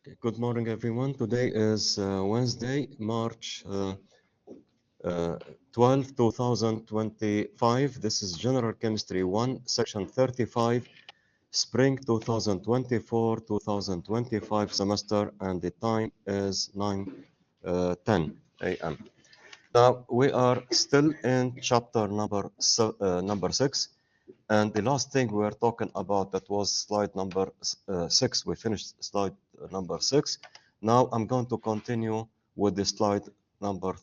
Good morning, everyone. Today is Wednesday, March 12, 2025. This is General Chemistry 1, Section 35, Spring 2024-2025 semester, and the time is 9:10 a.m. Now, we are still in chapter number 6, and the last thing we were talking about, that was slide number 6. We finished slide number 6. Now I'm going to continue with the slide number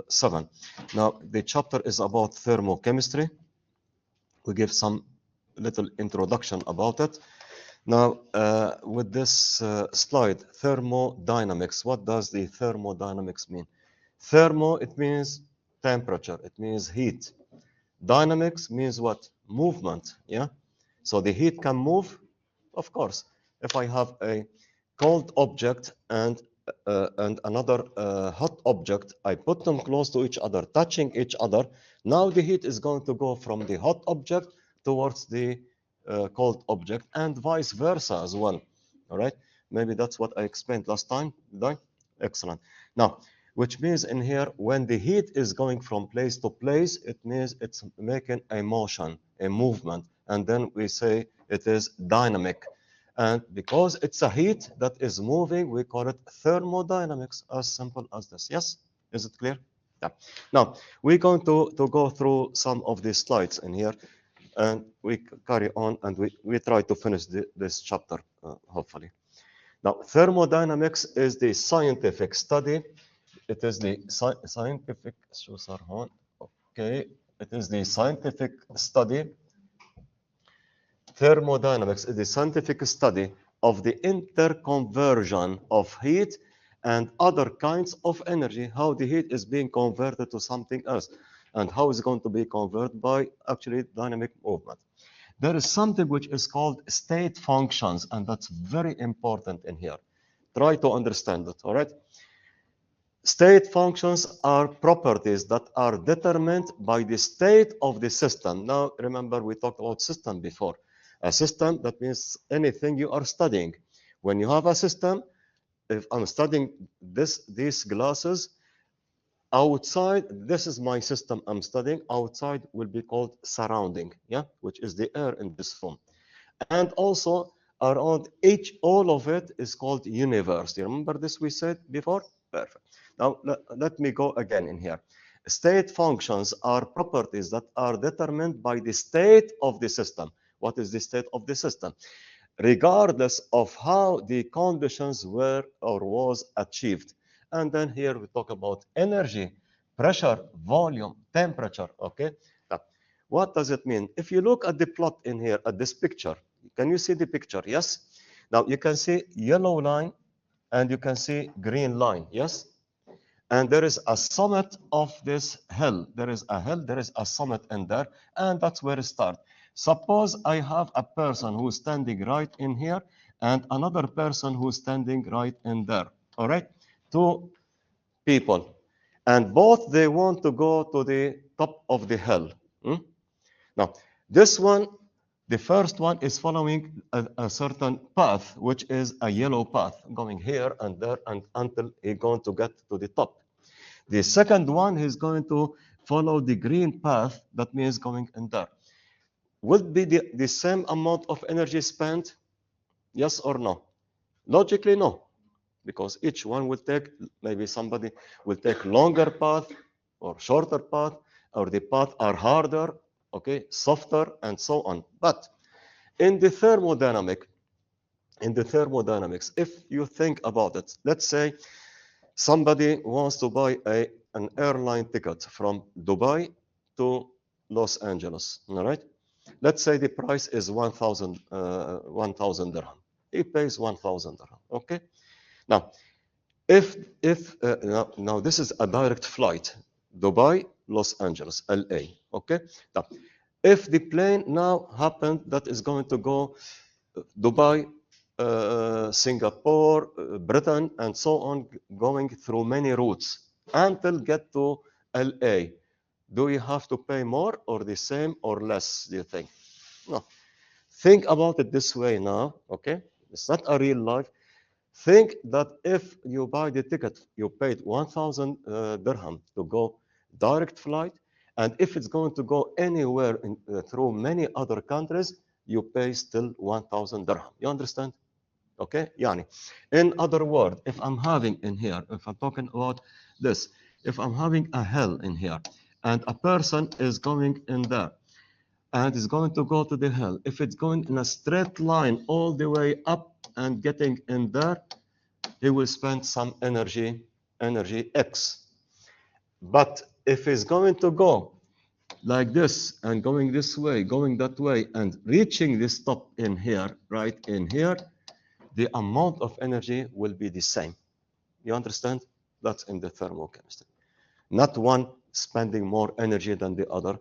7. Now the chapter is about thermochemistry. We give some little introduction about it. Now with this slide, thermodynamics. What does the thermodynamics mean? Thermo, it means temperature. It means heat. Dynamics means what? Movement, yeah? So the heat can move, of course. If I have a cold object and another hot object, I put them close to each other, touching each other. Now the heat is going to go from the hot object towards the cold object, and vice versa as well. All right? Maybe that's what I explained last time. Did I? Excellent. Now, which means in here, when the heat is going from place to place, it means it's making a motion, a movement, and then we say it is dynamic. And because it's a heat that is moving, we call it thermodynamics, as simple as this. Yes? Is it clear? Yeah. Now, we're going to go through some of these slides in here, and we carry on, and we try to finish this chapter, hopefully. Now, thermodynamics is the scientific study. It is the scientific, okay, it is the scientific study. Thermodynamics is the scientific study of the interconversion of heat and other kinds of energy, how the heat is being converted to something else, and how it's going to be converted by actually dynamic movement. There is something which is called state functions, and that's very important in here. Try to understand it, all right? State functions are properties that are determined by the state of the system. Now, remember, we talked about system before. A system, that means anything you are studying. When you have a system, if I'm studying these glasses, outside, this is my system I'm studying. Outside will be called surrounding, yeah, which is the air in this room. And also around all of it is called universe. You remember this we said before? Perfect. Now let me go again in here. State functions are properties that are determined by the state of the system. What is the state of the system? Regardless of how the conditions were or was achieved. And then here we talk about energy, pressure, volume, temperature, okay? Now, what does it mean? If you look at the plot in here, at this picture, can you see the picture? Yes? Now you can see yellow line and you can see green line, yes? And there is a summit of this hill. There is a hill, there is a summit in there, and that's where it starts. Suppose I have a person who's standing right in here and another person who's standing right in there, all right? Two people, and both they want to go to the top of the hill. Now, this one, the first one is following a certain path, which is a yellow path, going here and there and until he's going to get to the top. The second one is going to follow the green path, that means going in there. Will be the same amount of energy spent? Yes or no? Logically, no, because each one will take, maybe somebody will take longer path or shorter path, or the path are harder, okay, softer, and so on. But in the thermodynamics, if you think about it, let's say somebody wants to buy an airline ticket from Dubai to Los Angeles, all right? Let's say the price is 1,000 dirham. He pays 1,000 dirham, okay? Now, if now this is a direct flight, Dubai, Los Angeles, LA, okay? Now, if the plane now happened that is going to go Dubai, Singapore, Britain, and so on, going through many routes until get to LA, do you have to pay more or the same or less, do you think? No. Think about it this way now, okay? It's not a real life. Think that if you buy the ticket, you paid 1,000 dirham to go direct flight, and if it's going to go anywhere through many other countries, you pay still 1,000 dirham. You understand? Okay? Yani, in other words, if I'm having in here, if I'm talking about this, if I'm having a hell in here, and a person is going in there, and is going to go to the hell, if it's going in a straight line all the way up and getting in there, he will spend some energy X. But if he's going to go like this and going this way, going that way, and reaching this top in here, right in here, the amount of energy will be the same. You understand? That's in the thermochemistry. Not one spending more energy than the other.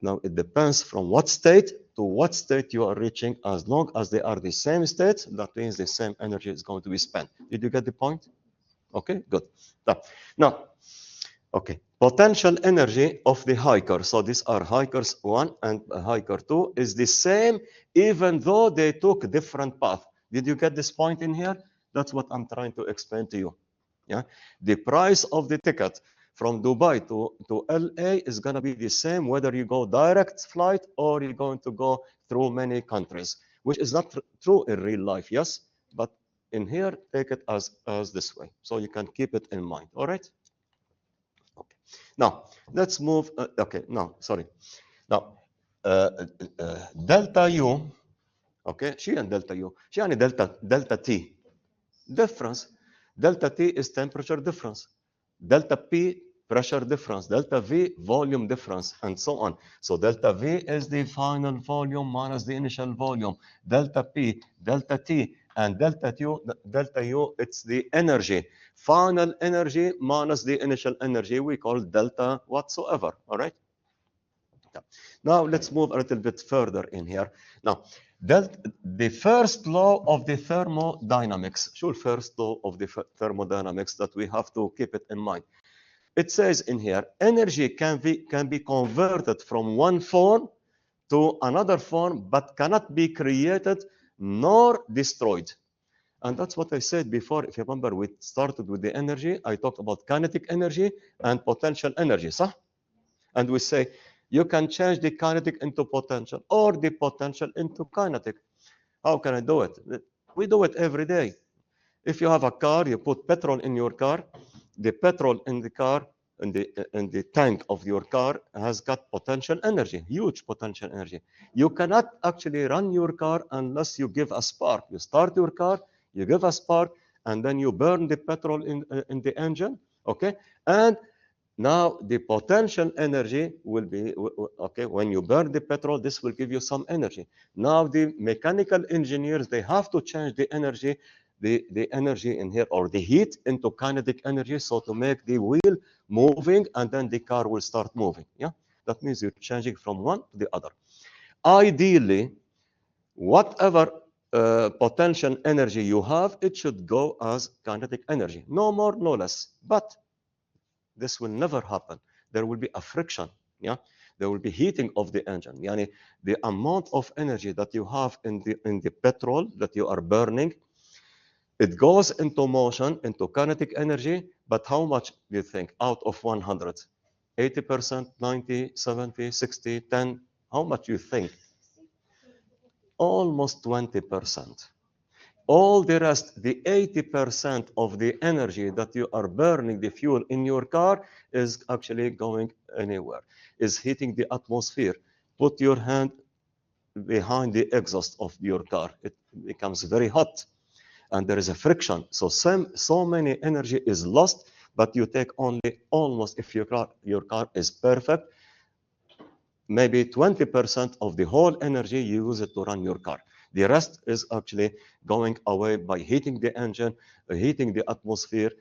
Now, it depends from what state to what state you are reaching. As long as they are the same state, that means the same energy is going to be spent. Did you get the point? Okay, good. Now, okay, potential energy of the hiker. So these are hikers 1 and hiker 2 is the same, even though they took different path. Did you get this point in here? That's what I'm trying to explain to you. Yeah, the price of the ticket from Dubai to LA is going to be the same whether you go direct flight or you're going to go through many countries, which is not true in real life, yes? But in here, take it as this way. So you can keep it in mind, all right? Okay. Now, let's move, okay, no, sorry. Now, delta U, okay, شو يعني delta U? شو يعني delta T? Difference. Delta T is temperature difference. Delta P, pressure difference. Delta V, volume difference, and so on. So delta V is the final volume minus the initial volume. Delta P, delta T, and delta U, it's the energy. Final energy minus the initial energy, we call delta whatsoever, all right? Now let's move a little bit further in here. Now, the first law of the thermodynamics, sure, first law of the thermodynamics that we have to keep it in mind. It says in here, energy can be converted from one form to another form, but cannot be created nor destroyed. And that's what I said before. If you remember, we started with the energy. I talked about kinetic energy and potential energy, صح? And we say, you can change the kinetic into potential or the potential into kinetic. How can I do it? We do it every day. If you have a car, you put petrol in your car. The petrol in the car, in the tank of your car has got potential energy, huge potential energy. You cannot actually run your car unless you give a spark. You start your car, you give a spark, and then you burn the petrol in the engine, okay? And now the potential energy will be, okay, when you burn the petrol, this will give you some energy. Now the mechanical engineers, they have to change the energy, the energy in here, or the heat into kinetic energy, so to make the wheel moving, and then the car will start moving, yeah? That means you're changing from one to the other. Ideally, whatever potential energy you have, it should go as kinetic energy, no more, no less. But this will never happen. There will be a friction, yeah? There will be heating of the engine. Yani the amount of energy that you have in the petrol that you are burning, it goes into motion, into kinetic energy, but how much do you think out of 100? 80%, 90, 70, 60, 10, how much do you think? Almost 20%. All the rest, the 80% of the energy that you are burning the fuel in your car is actually going anywhere, is heating the atmosphere. Put your hand behind the exhaust of your car. It becomes very hot and there is a friction. So many energy is lost, but you take only almost, if your car is perfect, maybe 20% of the whole energy you use it to run your car. The rest is actually going away by heating the engine, heating the atmosphere,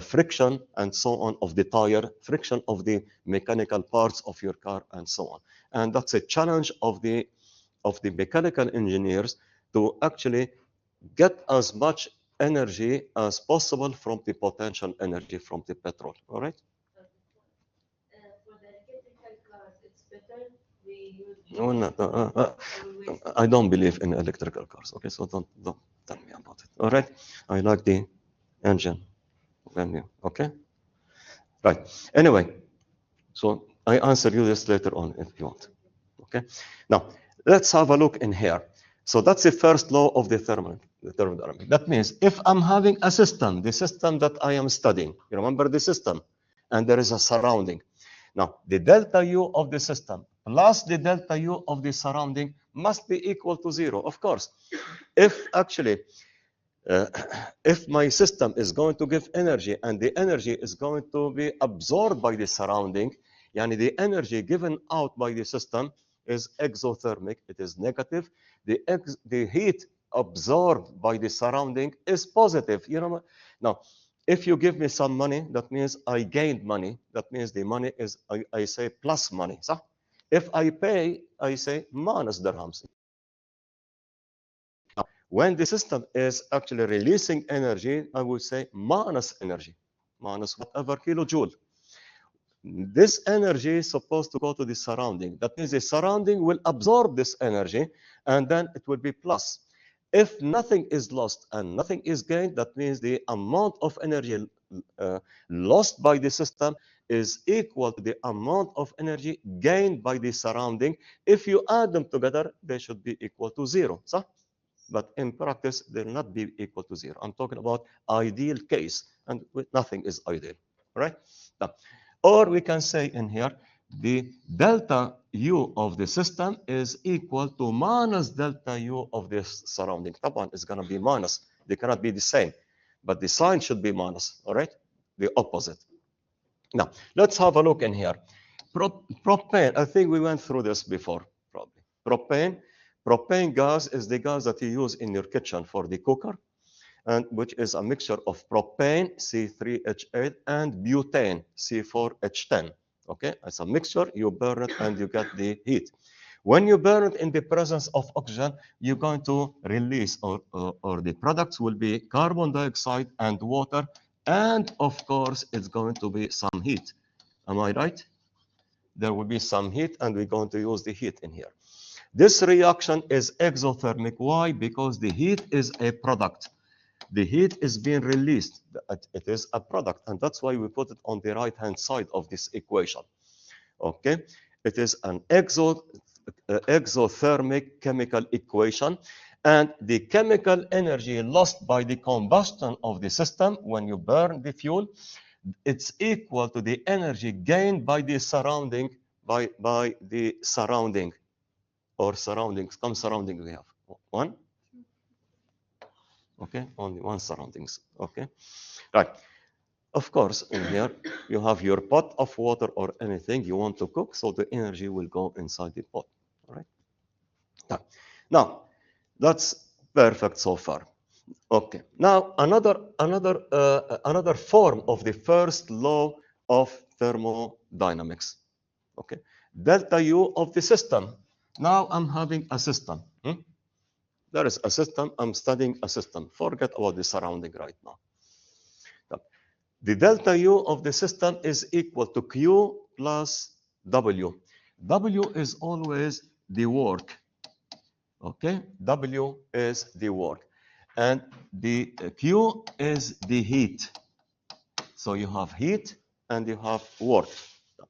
friction and so on of the tire, friction of the mechanical parts of your car and so on. And that's a challenge of the mechanical engineers to actually get as much energy as possible from the potential energy from the petrol, all right? For the electrical cars, it's better we use No, no, I don't believe in electrical cars. Okay, so don't tell me about it. All right, I like the engine. Okay, right. Anyway, so I answer you this later on if you want. Okay, now let's have a look in here. So that's the first law of the thermodynamics. That means if I'm having a system, the system that I am studying, you remember the system, and there is a surrounding. Now, the delta U of the system plus the delta U of the surrounding must be equal to 0, of course. If actually, if my system is going to give energy and the energy is going to be absorbed by the surrounding, yani the energy given out by the system is exothermic, it is negative. The heat absorbed by the surrounding is positive. You know, now, if you give me some money, that means I gained money. That means the money is, I say plus money. So if I pay, I say minus dirhams. When the system is actually releasing energy, I would say minus energy, minus whatever kilojoule. This energy is supposed to go to the surrounding. That means the surrounding will absorb this energy, and then it will be plus. If nothing is lost and nothing is gained, that means the amount of energy lost by the system is equal to the amount of energy gained by the surrounding. If you add them together, they should be equal to 0. So, but in practice, they'll not be equal to 0. I'm talking about ideal case, and nothing is ideal, right? Now, or we can say in here, the delta U of the system is equal to minus delta U of the surrounding. Taban is going to be minus. They cannot be the same, but the sign should be minus, all right? The opposite. Now, let's have a look in here. Propane, I think we went through this before, probably. Propane gas is the gas that you use in your kitchen for the cooker, and which is a mixture of propane, C3H8, and butane, C4H10. Okay, it's a mixture, you burn it and you get the heat. When you burn it in the presence of oxygen, you're going to release, or the products will be carbon dioxide and water, and of course, it's going to be some heat. Am I right? There will be some heat, and we're going to use the heat in here. This reaction is exothermic. Why? Because the heat is a product. The heat is being released. It is a product, and that's why we put it on the right-hand side of this equation. Okay? It is an exothermic chemical equation, and the chemical energy lost by the combustion of the system when you burn the fuel, it's equal to the energy gained by the surrounding, by the surrounding, or surroundings. Some surroundings we have. One? Okay, only one surroundings. Okay, right. Of course, in here, you have your pot of water or anything you want to cook, so the energy will go inside the pot, all right? Now, that's perfect so far. Okay, now another form of the first law of thermodynamics. Okay, delta U of the system. Now I'm having a system. There is a system, I'm studying a system. Forget about the surrounding right now. The delta U of the system is equal to Q plus W. W is always the work. Okay, W is the work. And the Q is the heat. So you have heat and you have work.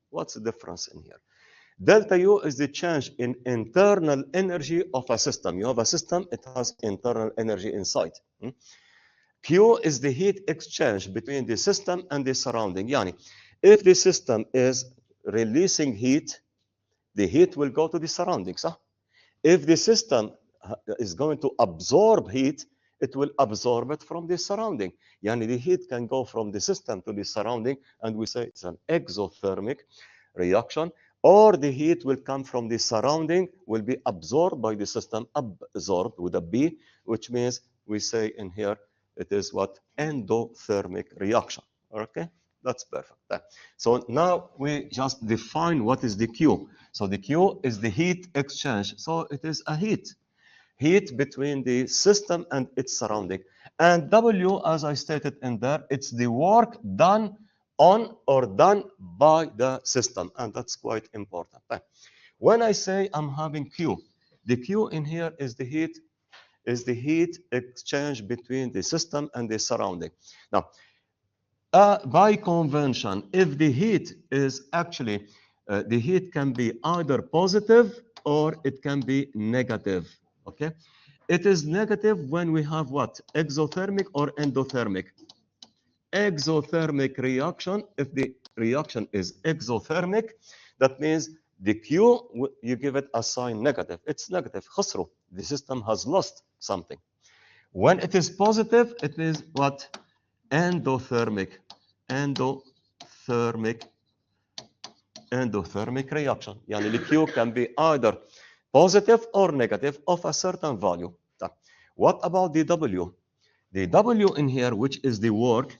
What's the difference in here? Delta U is the change in internal energy of a system. You have a system, it has internal energy inside. Q is the heat exchange between the system and the surrounding. Yani, if the system is releasing heat, the heat will go to the surroundings. Huh? If the system is going to absorb heat, it will absorb it from the surrounding. Yani, the heat can go from the system to the surrounding, and we say it's an exothermic reaction. Or the heat will come from the surrounding, will be absorbed by the system, absorbed with a B, which means we say in here, it is what? Endothermic reaction. Okay, that's perfect. So now we just define what is the Q. So the Q is the heat exchange. So it is a heat between the system and its surrounding. And W, as I stated in there, it's the work done on or done by the system. And that's quite important. When I say I'm having Q, the Q in here is the heat exchange between the system and the surrounding. Now, by convention, if the heat is actually, the heat can be either positive or it can be negative, okay? It is negative when we have what? Exothermic or endothermic? Exothermic reaction, if the reaction is exothermic, that means the Q, you give it a sign negative. It's negative, خسروا. The system has lost something. When it is positive, it is what? Endothermic. Endothermic reaction. يعني the Q can be either positive or negative of a certain value. What about the W? The W in here, which is the work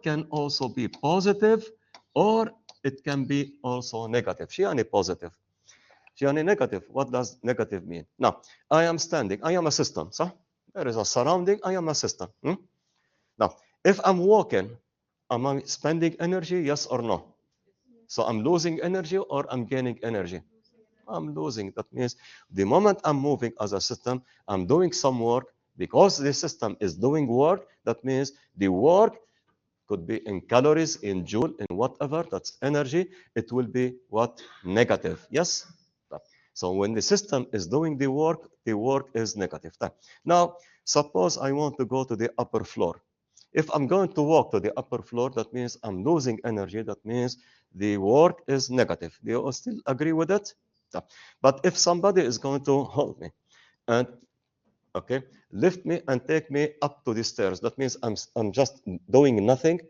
can also be positive or it can be also negative. شو يعني positive? شو يعني negative? What does negative mean? Now, I am standing. I am a system, صح? There is a surrounding. I am a system. Now, if I'm walking, am I spending energy? Yes or no? So I'm losing energy or I'm gaining energy? I'm losing. That means the moment I'm moving as a system, I'm doing some work. Because the system is doing work, that means the work could be in calories, in joule, in whatever, that's energy. It will be what? Negative. Yes? So when the system is doing the work is negative. Now, suppose I want to go to the upper floor. If I'm going to walk to the upper floor, that means I'm losing energy. That means the work is negative. Do you still agree with it? But if somebody is going to hold me and okay, lift me and take me up to the stairs, that means I'm just doing nothing.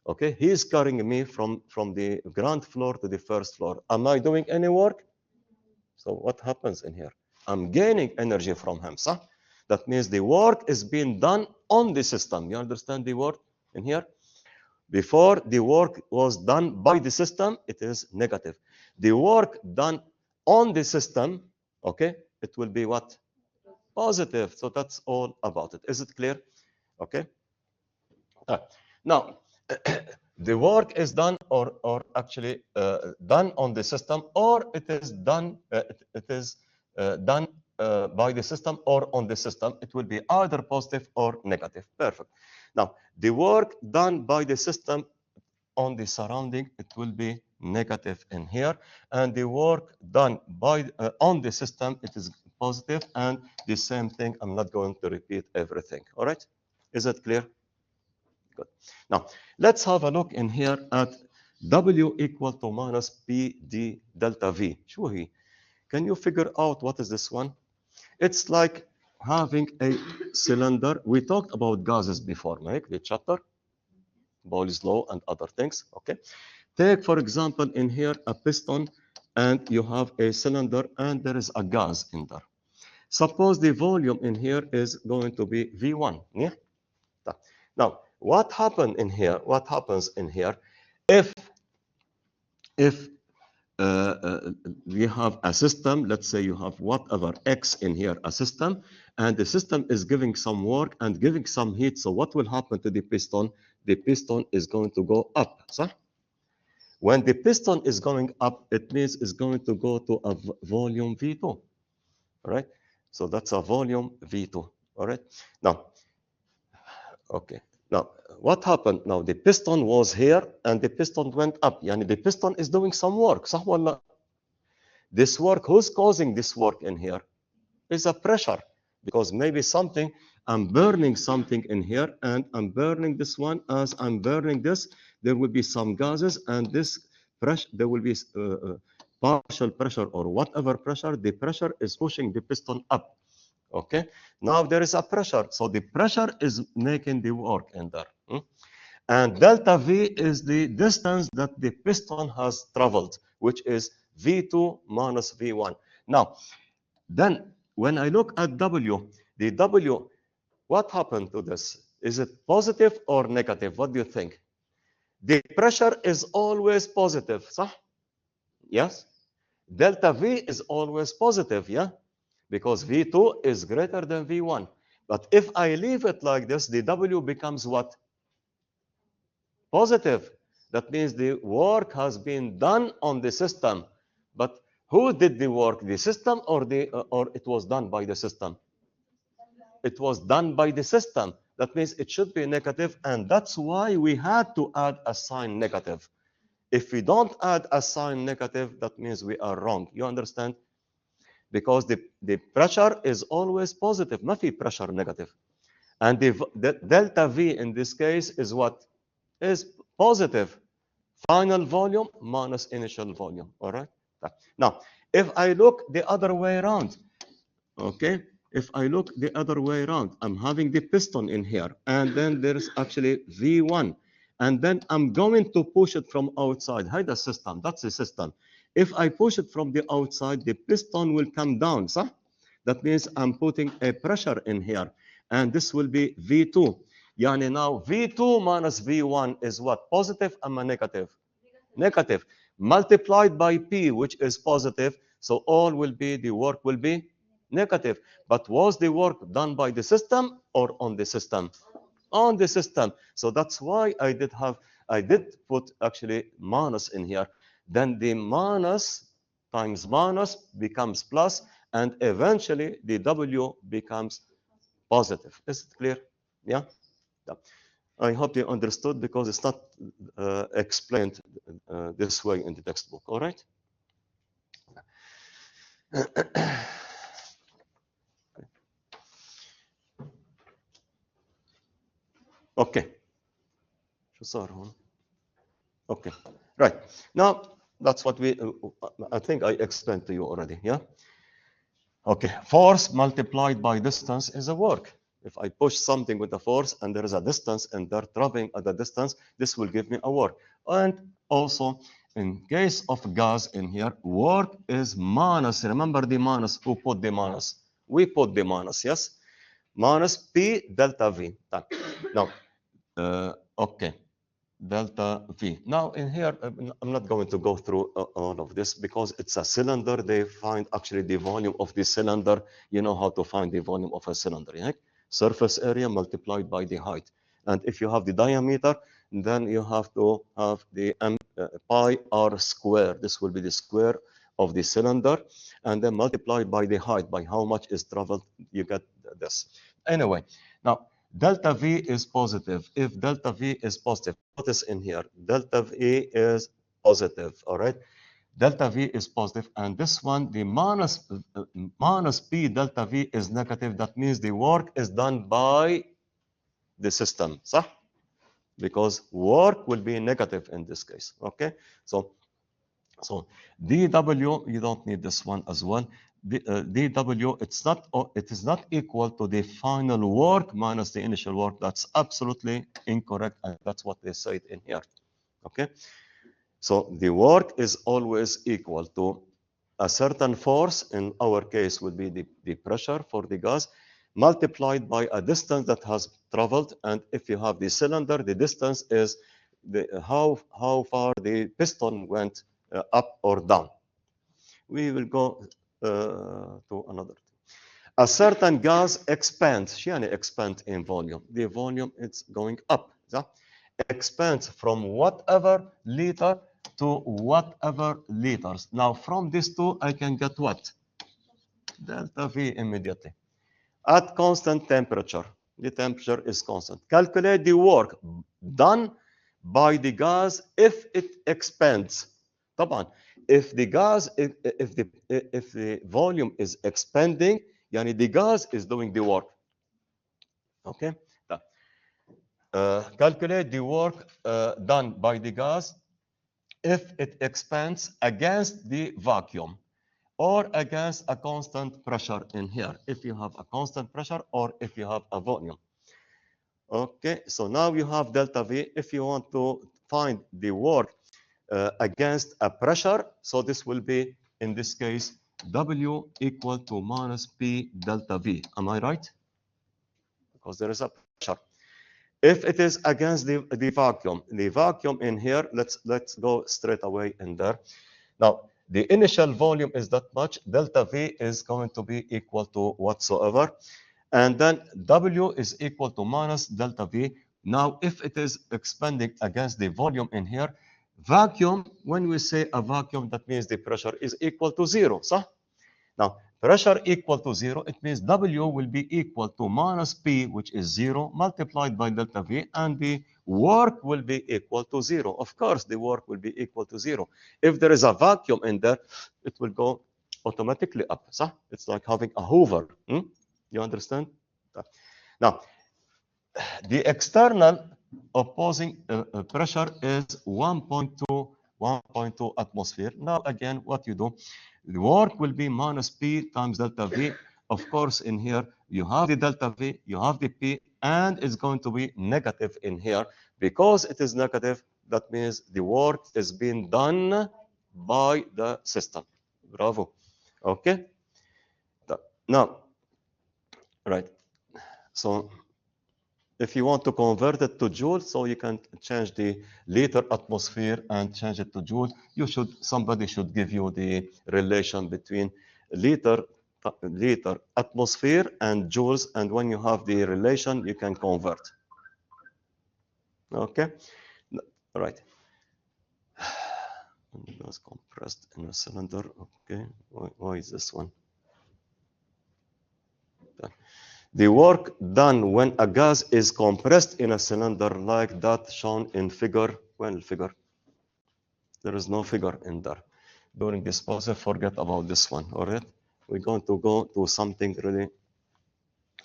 Okay, he is carrying me from the ground floor to the first floor. Am I doing any work? So what happens in here? I'm gaining energy from him. So that means the work is being done on the system. You understand the word in here? Before the work was done by the system, it is negative. The work done on the system, okay, it will be what? Positive. So that's all about it. Is it clear? Okay. Now, the work is done or actually done on the system, or it is done done by the system or on the system. It will be either positive or negative. Perfect. Now, the work done by the system on the surrounding, it will be negative in here, and the work done by on the system, it is positive, and the same thing. I'm not going to repeat everything. All right? Is that clear? Good. Now, let's have a look in here at W equal to minus PD delta V. شو هي? Can you figure out what is this one? It's like having a cylinder. We talked about gases before, Mike, the chapter, Boyle's law and other things, okay? Take, for example, in here a piston, and you have a cylinder, and there is a gas in there. Suppose the volume in here is going to be V1, yeah? Now, what happens in here if we have a system, let's say you have whatever X in here, a system, and the system is giving some work and giving some heat. So what will happen to the piston? The piston is going to go up. So when the piston is going up, it means it's going to go to a volume V2. All right. So that's a volume V2. All right. Now, okay. Now, what happened? Now, the piston was here and the piston went up. Yani the piston is doing some work. صح ولا? This work, who's causing this work in here? Is a pressure. Because maybe something, I'm burning something in here and I'm burning this one. As I'm burning this, there will be some gases, and this pressure, there will be partial pressure or whatever pressure. The pressure is pushing the piston up. Okay, now there is a pressure. So the pressure is making the work in there. And delta V is the distance that the piston has traveled, which is V2 minus V1. Now, then when I look at W, the W, what happened to this? Is it positive or negative? What do you think? The pressure is always positive, صح? Yes? Delta V is always positive, yeah? Because V2 is greater than V1. But if I leave it like this, the W becomes what? Positive. That means the work has been done on the system. But Who did the work, the system or it was done by the system? It was done by the system. That means it should be negative, and that's why we had to add a sign negative. If we don't add a sign negative, that means we are wrong. You understand? Because the pressure is always positive. ما في pressure negative. And the delta V in this case is what? Is positive. Final volume minus initial volume. All right? Now, if I look the other way around, okay? If I look the other way around, I'm having the piston in here, and then there's actually V1. And then I'm going to push it from outside. Hi, the system. That's the system. If I push it from the outside, the piston will come down. So that means I'm putting a pressure in here. And this will be V2. Yani now V2 minus V1 is what? Positive or negative? Negative. Multiplied by P, which is positive. So all will be, the work will be negative. But was the work done by the system or on the system? On the system. So that's why I did put actually minus in here. Then the minus times minus becomes plus, and eventually the W becomes positive. Is it clear? Yeah? Yeah. I hope you understood, because it's not explained this way in the textbook. All right? Okay. شو صار هون؟ Okay. Right. Now, that's what I think I explained to you already. Yeah? Okay. Force multiplied by distance is a work. If I push something with a force and there is a distance and they're traveling at a distance, this will give me a work. And also, in case of gas in here, work is minus. Remember the minus. Who put the minus? We put the minus, yes? Minus P delta V. Now, okay. Delta V. Now in here, I'm not going to go through all of this because it's a cylinder. They find actually the volume of the cylinder. You know how to find the volume of a cylinder, right? Surface area multiplied by the height. And if you have the diameter, then you have to have the pi r square. This will be the square of the cylinder. And then multiplied by the height, by how much is traveled, you get this. Anyway, now, delta V is positive. If delta V is positive, notice in here, delta V is positive, all right? Delta V is positive, and this one, the minus P delta V is negative. That means the work is done by the system, صح? Because work will be negative in this case, okay? So dW, you don't need this one as well. dW, it is not equal to the final work minus the initial work. That's absolutely incorrect, and that's what they said in here. Okay, so the work is always equal to a certain force. In our case, would be the pressure for the gas multiplied by a distance that has traveled. And if you have the cylinder, the distance is how far the piston went up or down. We will go to another. A certain gas expands. يعني expand in volume. The volume is going up. Expands from whatever liter to whatever liters. Now from these two, I can get what? Delta V immediately. At constant temperature. The temperature is constant. Calculate the work done by the gas if it expands. طبعا if the gas, if the volume is expanding, يعني the gas is doing the work. Okay. Calculate the work done by the gas if it expands against the vacuum or against a constant pressure in here. If you have a constant pressure or if you have a volume. Okay, so now you have delta V. If you want to find the work against a pressure, so this will be, in this case, W equal to minus P delta V. Am I right? Because there is a pressure. If it is against the vacuum in here, let's go straight away in there. Now, the initial volume is that much. Delta V is going to be equal to whatsoever. And then W is equal to minus delta V. Now, if it is expanding against the volume in here, vacuum, when we say a vacuum, that means the pressure is equal to 0, صح? Now, pressure equal to 0, it means W will be equal to minus P, which is 0, multiplied by delta V, and the work will be equal to 0. Of course, the work will be equal to 0. If there is a vacuum in there, it will go automatically up. صح? It's like having a hoover. You understand? Now, the external opposing pressure is 1.2 atmosphere. Now, again, what you do, the work will be minus P times delta V. Of course, in here, you have the delta V, you have the P, and it's going to be negative in here. Because it is negative, that means the work is being done by the system. Bravo. Okay? Now, right. So, if you want to convert it to joule, so you can change the liter atmosphere and change it to joule. Somebody should give you the relation between liter atmosphere and joules, and when you have the relation, you can convert. Okay, right. It was compressed in a cylinder. Okay, why is this one? The work done when a gas is compressed in a cylinder like that shown in figure. Well, figure. There is no figure in there. During this process, forget about this one. All right. We're going to go to something really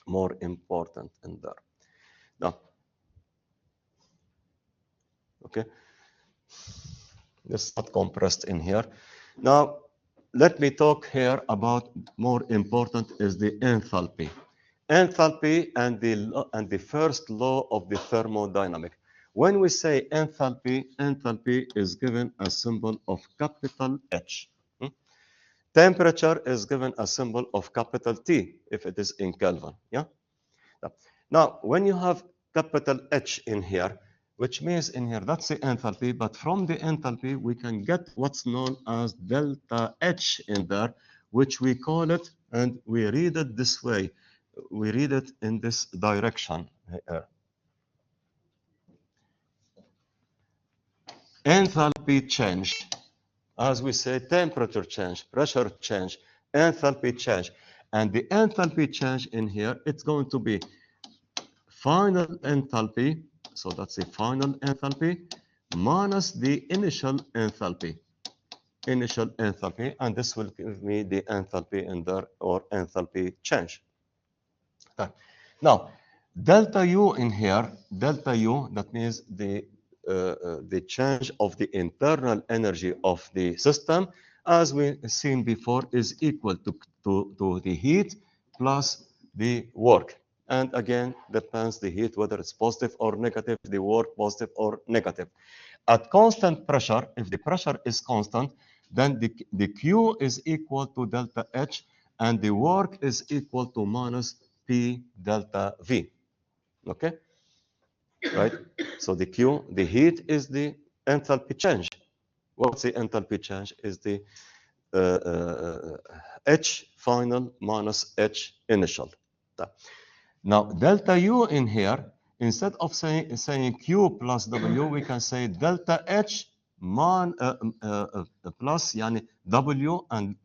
more important in there. Now, okay. It's not compressed in here. Now, let me talk here about more important is the enthalpy. Enthalpy and the first law of the thermodynamic. When we say enthalpy, enthalpy is given a symbol of capital H. Temperature is given a symbol of capital T if it is in Kelvin. Yeah. Now, when you have capital H in here, which means in here that's the enthalpy, but from the enthalpy we can get what's known as delta H in there, which we call it, and we read it this way. We read it in this direction. Enthalpy change. As we say, temperature change, pressure change, enthalpy change. And the enthalpy change in here, it's going to be final enthalpy. So that's the final enthalpy minus the initial enthalpy. Initial enthalpy, and this will give me the enthalpy in there, or enthalpy change. Now, delta U in here, delta U, that means the change of the internal energy of the system, as we seen before, is equal to the heat plus the work. And again, depends the heat, whether it's positive or negative, the work positive or negative. At constant pressure, if the pressure is constant, then the Q is equal to delta H, and the work is equal to minus P delta V. Okay? Right? So the Q, the heat is the enthalpy change. What's the enthalpy change? Is the H final minus H initial. Now, delta U in here, instead of saying Q plus W, we can say delta H plus yani W, and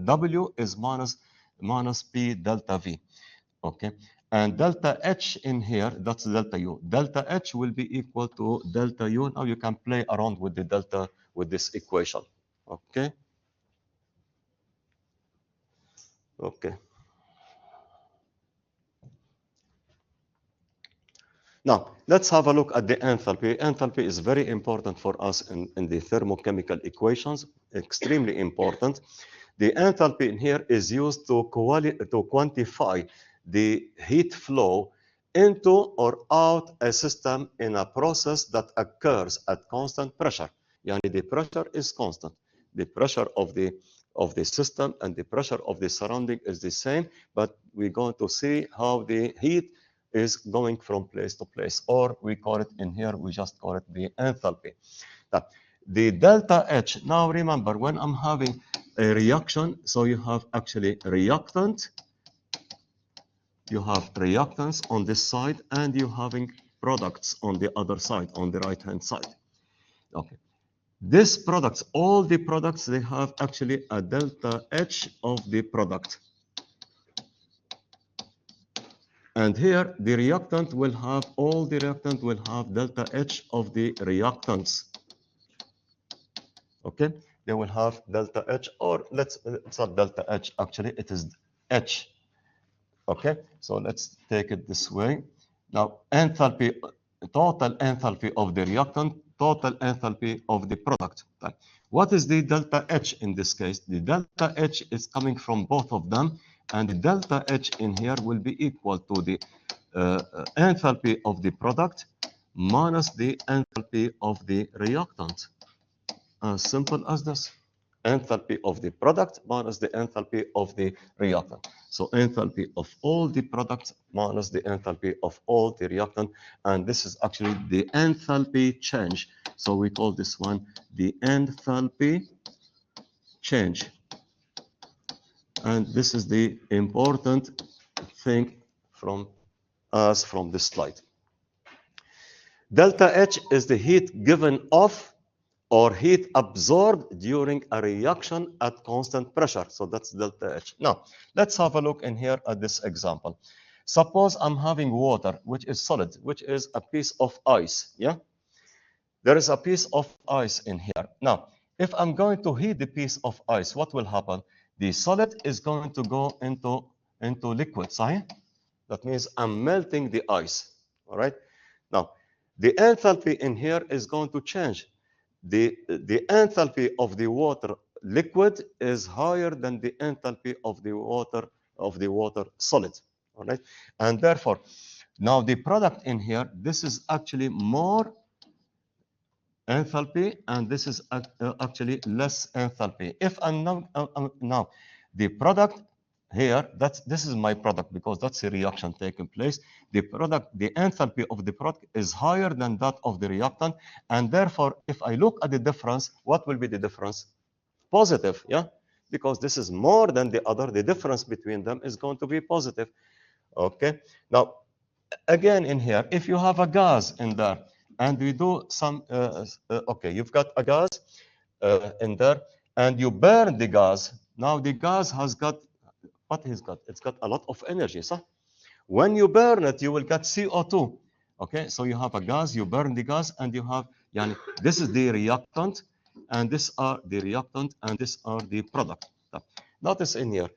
W is minus P delta V. Okay, and delta H in here, that's delta U. Delta H will be equal to delta U. Now you can play around with the delta with this equation. Okay. Okay. Now, let's have a look at the enthalpy. Enthalpy is very important for us in the thermochemical equations, extremely important. The enthalpy in here is used to quantify the heat flow into or out a system in a process that occurs at constant pressure. Yani the pressure is constant. The pressure of the system and the pressure of the surrounding is the same, but we're going to see how the heat is going from place to place, or we call it in here, we just call it the enthalpy. Now, the delta H, now remember, when I'm having a reaction, so you have actually reactant, you have reactants on this side, and you're having products on the other side, on the right-hand side. Okay. This products, all the products, they have actually a delta H of the product. And here, the reactant will have, all the reactant will have delta H of the reactants. Okay, they will have delta H, or it's not delta H, actually, it is H. Okay, so let's take it this way. Now, enthalpy, total enthalpy of the reactant, total enthalpy of the product. What is the delta H in this case? The delta H is coming from both of them, and the delta H in here will be equal to the enthalpy of the product minus the enthalpy of the reactant. As simple as this. Enthalpy of the product minus the enthalpy of the reactant. So enthalpy of all the products minus the enthalpy of all the reactant. And this is actually the enthalpy change. So we call this one the enthalpy change. And this is the important thing from this slide. Delta H is the heat given off or heat absorbed during a reaction at constant pressure. So that's delta H. Now, let's have a look in here at this example. Suppose I'm having water, which is solid, which is a piece of ice, yeah? There is a piece of ice in here. Now, if I'm going to heat the piece of ice, what will happen? The solid is going to go into liquid, right? That means I'm melting the ice, all right? Now, the enthalpy in here is going to change. The enthalpy of the water liquid is higher than the enthalpy of the water solid, all right? And therefore, now the product in here, this is actually more enthalpy, and this is actually less enthalpy. If I'm now the product here, this is my product because that's a reaction taking place. The enthalpy of the product is higher than that of the reactant, and therefore, if I look at the difference, what will be the difference? Positive, yeah, because this is more than the other. The difference between them is going to be positive. Okay. Now, again in here, if you have a gas in there, and we do some, okay, you've got a gas in there, and you burn the gas. Now the gas has got, what it's got? It's got a lot of energy, so when you burn it, you will get CO2. Okay, so you have a gas, you burn the gas, and you have, yani, this is the reactant, and this are the reactant, and this are the product. Notice in here,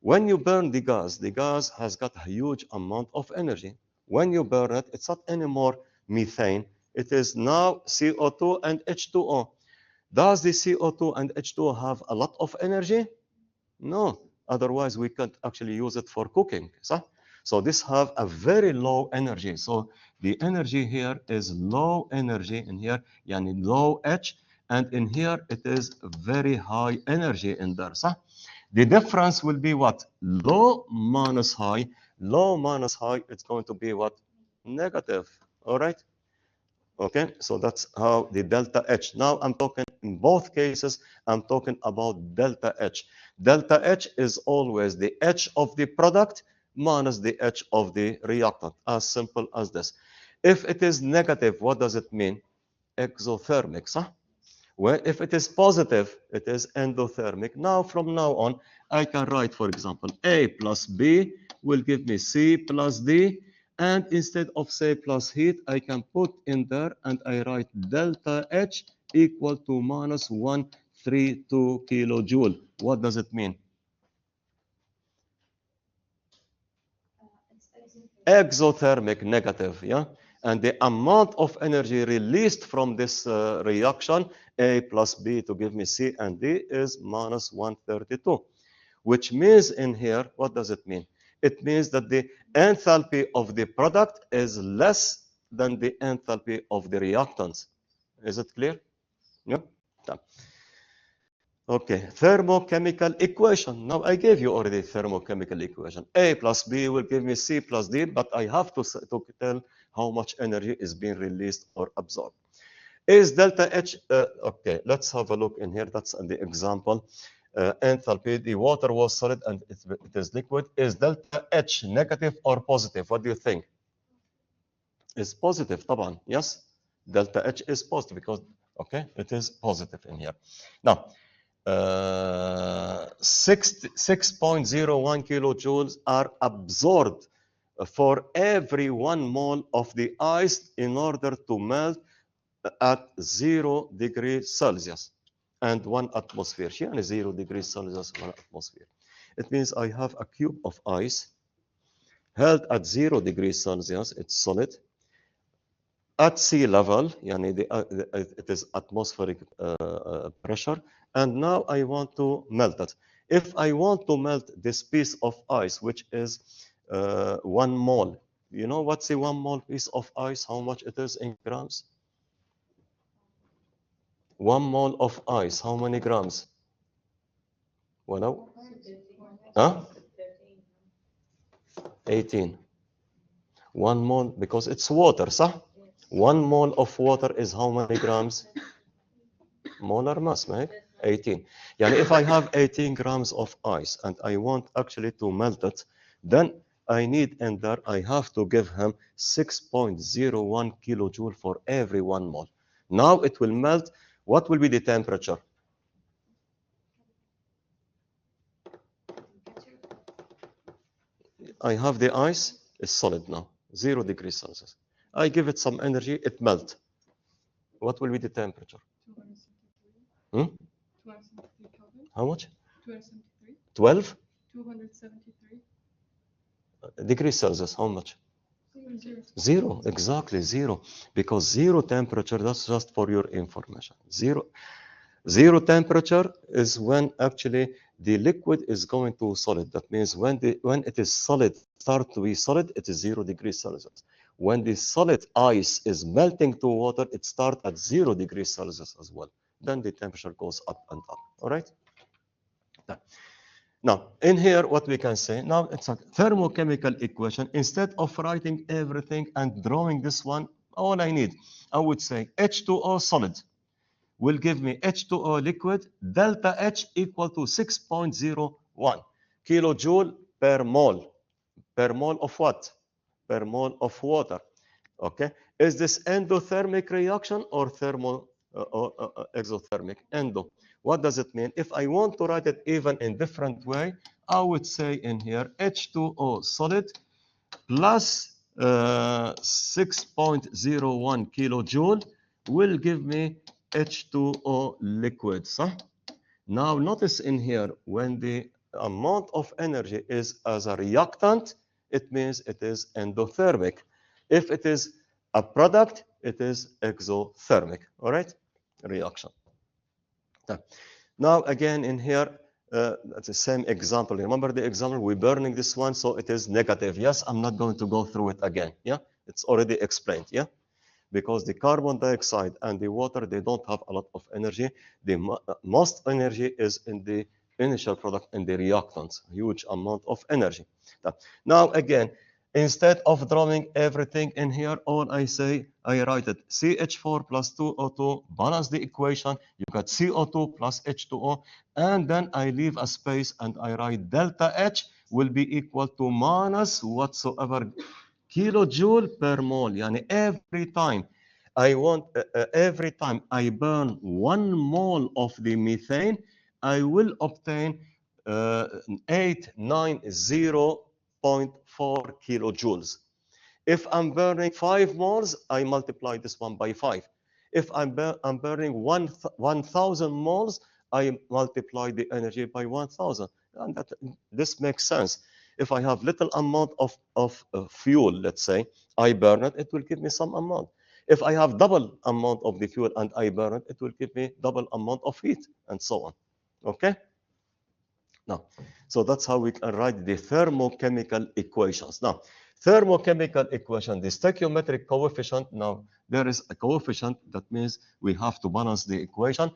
when you burn the gas has got a huge amount of energy. When you burn it, it's not anymore methane. It is now CO2 and H2O. Does the CO2 and H2O have a lot of energy? No. Otherwise, we can't actually use it for cooking. So this have a very low energy. So the energy here is low energy in here, yani low H, and in here it is very high energy in there. The difference will be what? Low minus high. Low minus high, it's going to be what? Negative. All right? Okay, so that's how the delta H. Now I'm talking, in both cases, I'm talking about delta H. Delta H is always the H of the product minus the H of the reactant, as simple as this. If it is negative, what does it mean? Exothermic, Well, if it is positive, it is endothermic. Now, from now on, I can write, for example, A plus B will give me C plus D. And instead of say plus heat, I can put in there and I write delta H equal to minus 132 kilojoule. What does it mean? Exothermic, negative, yeah? And the amount of energy released from this reaction, A plus B to give me C and D, is minus 132, which means in here, what does it mean? It means that the enthalpy of the product is less than the enthalpy of the reactants. Is it clear? Yeah. Okay, thermochemical equation. Now I gave you already thermochemical equation. A plus B will give me C plus D, but I have to tell how much energy is being released or absorbed. Is delta H, okay, let's have a look in here. That's the example. Enthalpy, the water was solid and it is liquid. Is delta H negative or positive? What do you think? It's positive, طبعا. Yes, delta H is positive because, Okay, it is positive in here. Now, 6.01 kilojoules are absorbed for every 1 mole of the ice in order to melt at 0 degrees Celsius and 1 atmosphere. يعني 0 degrees Celsius, 1 atmosphere. It means I have a cube of ice held at 0 degrees Celsius, it's solid, at sea level, يعني it is atmospheric pressure, and now I want to melt it. If I want to melt this piece of ice, which is 1 mole, you know what's the 1 mole piece of ice, how much it is in grams? 1 mole of ice, how many grams? Well, huh? 18. 1 mole, because it's water, صح? 1 mole of water is how many grams? Molar mass, right? 18. يعني if I have 18 grams of ice and I want actually to melt it, then I need in there, I have to give him 6.01 kilojoule for every 1 mole. Now it will melt. What will be the temperature? I have the ice, it's solid now, 0 degrees Celsius. I give it some energy, it melt. What will be the temperature? 273 Kelvin. How much? 273. 12 273. degrees Celsius. How much? 0. 0, exactly 0. Because 0 temperature, that's just for your information. 0 temperature is when actually the liquid is going to solid. That means when it is solid, start to be solid, it is 0 degrees Celsius. When the solid ice is melting to water, it starts at 0 degrees Celsius as well. Then the temperature goes up and up. All right? Now, in here, what we can say, now it's a thermochemical equation. Instead of writing everything and drawing this one, all I need, I would say H2O solid will give me H2O liquid, delta H equal to 6.01 kilojoule per mole. Per mole of what? Per mole of water. Okay. Is this endothermic reaction or exothermic? Endo. What does it mean? If I want to write it even in different way, I would say in here H2O solid plus 6.01 kilojoule will give me H2O liquid. So now notice in here, when the amount of energy is as a reactant, it means it is endothermic. If it is a product, it is exothermic. All right? Reaction. Now again in here, that's the same example. Remember the example, we're burning this one, so it is negative. Yes, I'm not going to go through it again. Yeah, it's already explained. Yeah, because the carbon dioxide and the water, they don't have a lot of energy. The most energy is in the initial product and the reactants, huge amount of energy. Now again, instead of drawing everything in here, all I say, I write it CH4 plus 2O2, balance the equation, you got CO2 plus H2O, and then I leave a space and I write delta H will be equal to minus whatsoever kilojoule per mole. Yani every time I burn 1 mole of the methane, I will obtain 890.4 kilojoules. If I'm burning 5 moles, I multiply this one by 5. If I'm burning 1,000 moles, I multiply the energy by 1,000. And this makes sense. If I have little amount of fuel, let's say, I burn it, it will give me some amount. If I have double amount of the fuel and I burn it, it will give me double amount of heat, and so on. Okay? Now, so that's how we can write the thermochemical equations. Now, thermochemical equation, the stoichiometric coefficient, now there is a coefficient, that means we have to balance the equation.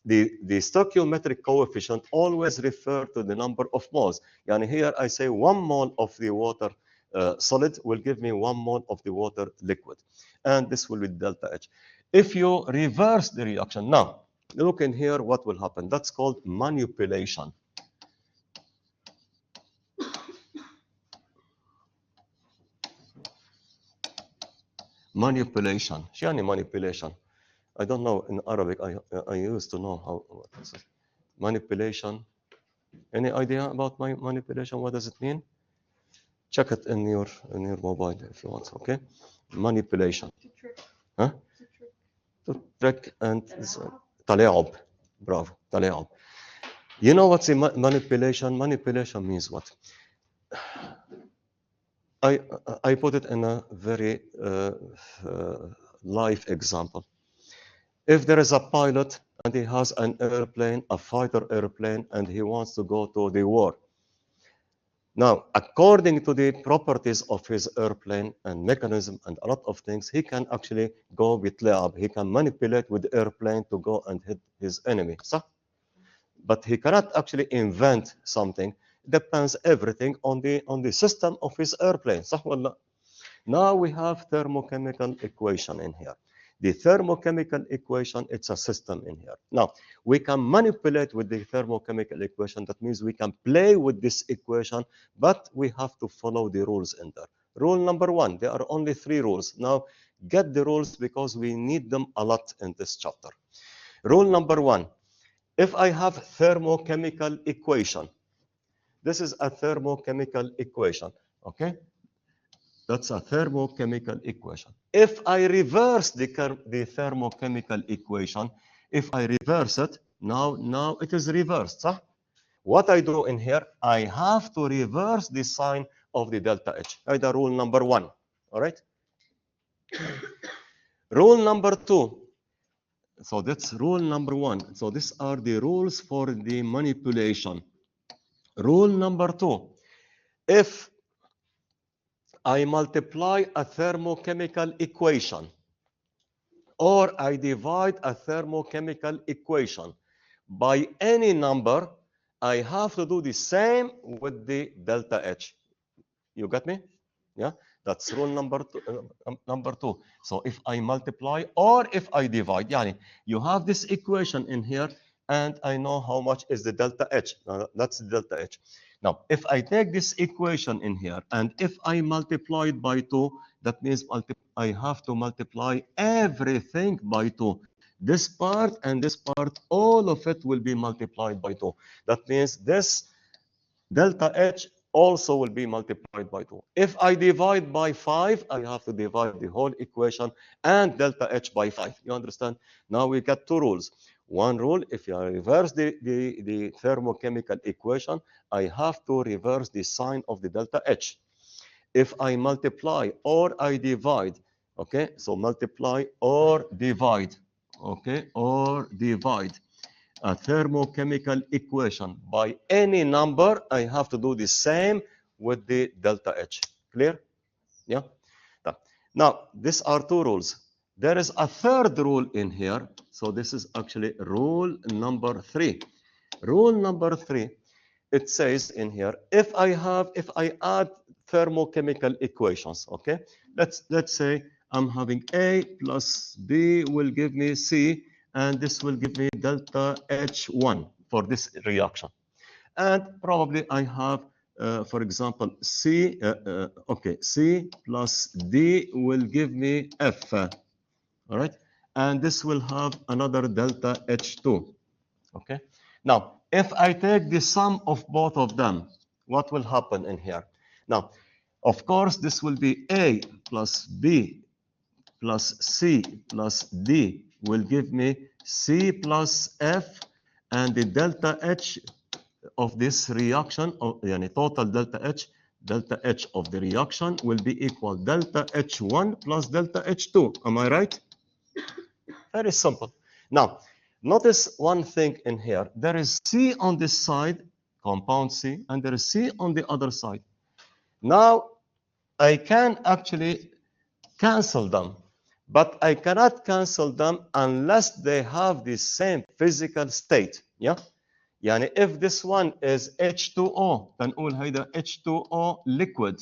The stoichiometric coefficient always refer to the number of moles. Yani here I say 1 mole of the water solid will give me 1 mole of the water liquid. And this will be delta H. If you reverse the reaction, now look in here what will happen. That's called manipulation. Manipulation. شو يعني manipulation? I don't know in Arabic. I used to know how what this is. Manipulation. Any idea about my manipulation? What does it mean? Check it in your mobile if you want. Okay, manipulation. To trick. Huh? To trick. To trick and تلاعب. Bravo. تلاعب. You know what's a manipulation? Manipulation means what? I put it in a very live example. If there is a pilot and he has an airplane, a fighter airplane, and he wants to go to the war. Now, according to the properties of his airplane and mechanism and a lot of things, he can actually go with لعب. He can manipulate with the airplane to go and hit his enemy. صح? But he cannot actually invent something. It depends everything on the system of his airplane. صح ولا؟ Now we have thermochemical equation in here. The thermochemical equation, it's a system in here. Now, we can manipulate with the thermochemical equation. That means we can play with this equation, but we have to follow the rules in there. Rule number one, there are only 3 rules. Now, get the rules because we need them a lot in this chapter. Rule number one, if I have thermochemical equation, this is a thermochemical equation, okay? That's a thermochemical equation. If I reverse the thermochemical equation, if I reverse it, now it is reversed. صح? What I do in here, I have to reverse the sign of the delta H. That's rule number one. All right? Rule number two. So that's rule number one. So these are the rules for the manipulation. Rule number two. If I multiply a thermochemical equation, or I divide a thermochemical equation by any number, I have to do the same with the delta H. You got me? Yeah, that's rule number two. So if I multiply or if I divide, yani you have this equation in here, and I know how much is the delta H. That's the delta H. Now, if I take this equation in here, and if I multiply it by 2, that means I have to multiply everything by 2. This part and this part, all of it will be multiplied by 2. That means this delta H also will be multiplied by 2. If I divide by 5, I have to divide the whole equation and delta H by 5. You understand? Now we got 2 rules. One rule, if I reverse the thermochemical equation, I have to reverse the sign of the delta H. If I multiply or I divide, okay, so multiply or divide, okay, or divide a thermochemical equation by any number, I have to do the same with the delta H. Clear? Yeah? Now, these are 2 rules. There is a third rule in here. So this is actually rule number 3. Rule number 3, it says in here, if I add thermochemical equations, okay? Let's say I'm having A plus B will give me C, and this will give me delta H1 for this reaction. And probably I have, for example, C plus D will give me F, all right? And this will have another delta H2, okay? Now, if I take the sum of both of them, what will happen in here? Now, of course, this will be A plus B plus C plus D will give me C plus F, and the delta H of this reaction, total delta H of the reaction will be equal delta H1 plus delta H2. Am I right? Very simple. Now, notice one thing in here. There is C on this side, compound C, and there is C on the other side. Now, I can actually cancel them, but I cannot cancel them unless they have the same physical state. Yeah? يعني if this one is H2O, بنقول هيدا H2O liquid.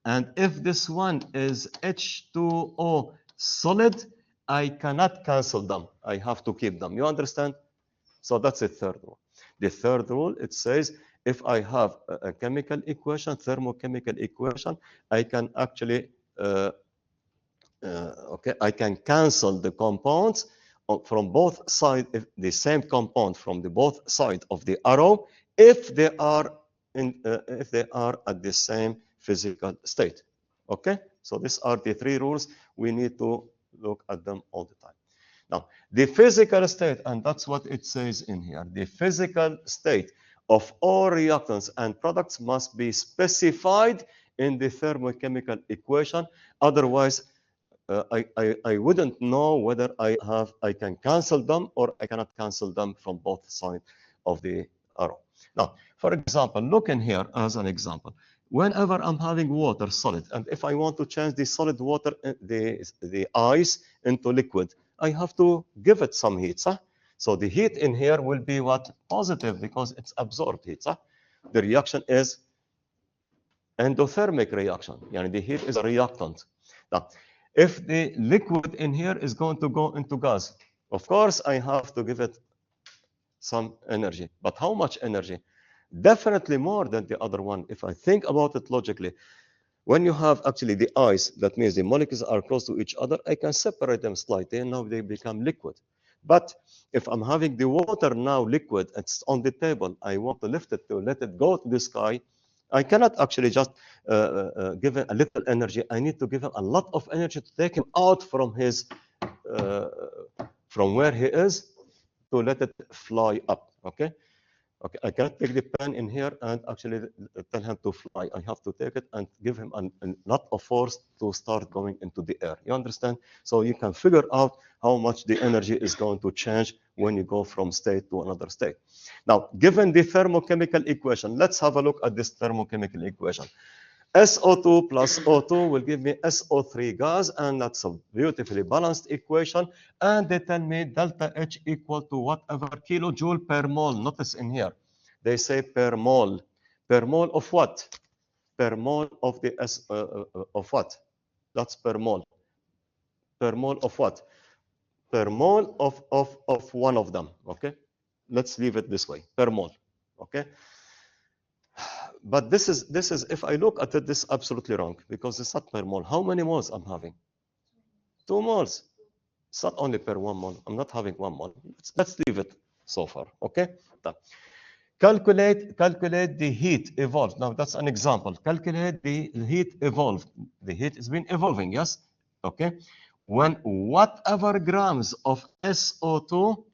And if this one is H2O solid, I cannot cancel them. I have to keep them. You understand? So that's the third rule. The third rule, it says, if I have a chemical equation, thermochemical equation, I can actually, I can cancel the compounds from both sides, the same compound from the both sides of the arrow, if they are at the same physical state. Okay, so these are the three rules. We need to look at them all the time. Now, the physical state, and that's what it says in here, the physical state of all reactants and products must be specified in the thermochemical equation. Otherwise, I wouldn't know whether I can cancel them or I cannot cancel them from both sides of the arrow. Now, for example, look in here as an example. Whenever I'm having water solid, and if I want to change the solid water, the ice into liquid, I have to give it some heat. Huh? So the heat in here will be what? Positive, because it's absorbed heat. Huh? The reaction is endothermic reaction. Yani the heat is a reactant. Now, if the liquid in here is going to go into gas, of course, I have to give it some energy. But how much energy? Definitely more than the other one. If I think about it logically, when you have actually the ice, that means the molecules are close to each other, I can separate them slightly, and now they become liquid. But if I'm having the water now liquid, it's on the table, I want to lift it to let it go to the sky, I cannot actually just give it a little energy. I need to give him a lot of energy to take him out from his, from where he is, to let it fly up. Okay. Okay, I cannot take the pen in here and actually tell him to fly. I have to take it and give him a lot of force to start going into the air. You understand? So you can figure out how much the energy is going to change when you go from state to another state. Now, given the thermochemical equation, let's have a look at this thermochemical equation. SO2 plus O2 will give me SO3 gas, and that's a beautifully balanced equation. And they tell me delta H equal to whatever kilojoule per mole. Notice in here, they say per mole. Per mole of what? Per mole of the of what? That's per mole. Per mole of what? Per mole of one of them. Okay, let's leave it this way. Per mole. Okay. But this is if I look at it, this is absolutely wrong, because it's not per mole. How many moles I'm having? 2 moles. It's not only per 1 mole. I'm not having 1 mole. Let's leave it so far. Okay. Calculate the heat evolved. Now that's an example. Calculate the heat evolved. The heat has been evolving. Yes. Okay. When whatever grams of SO2,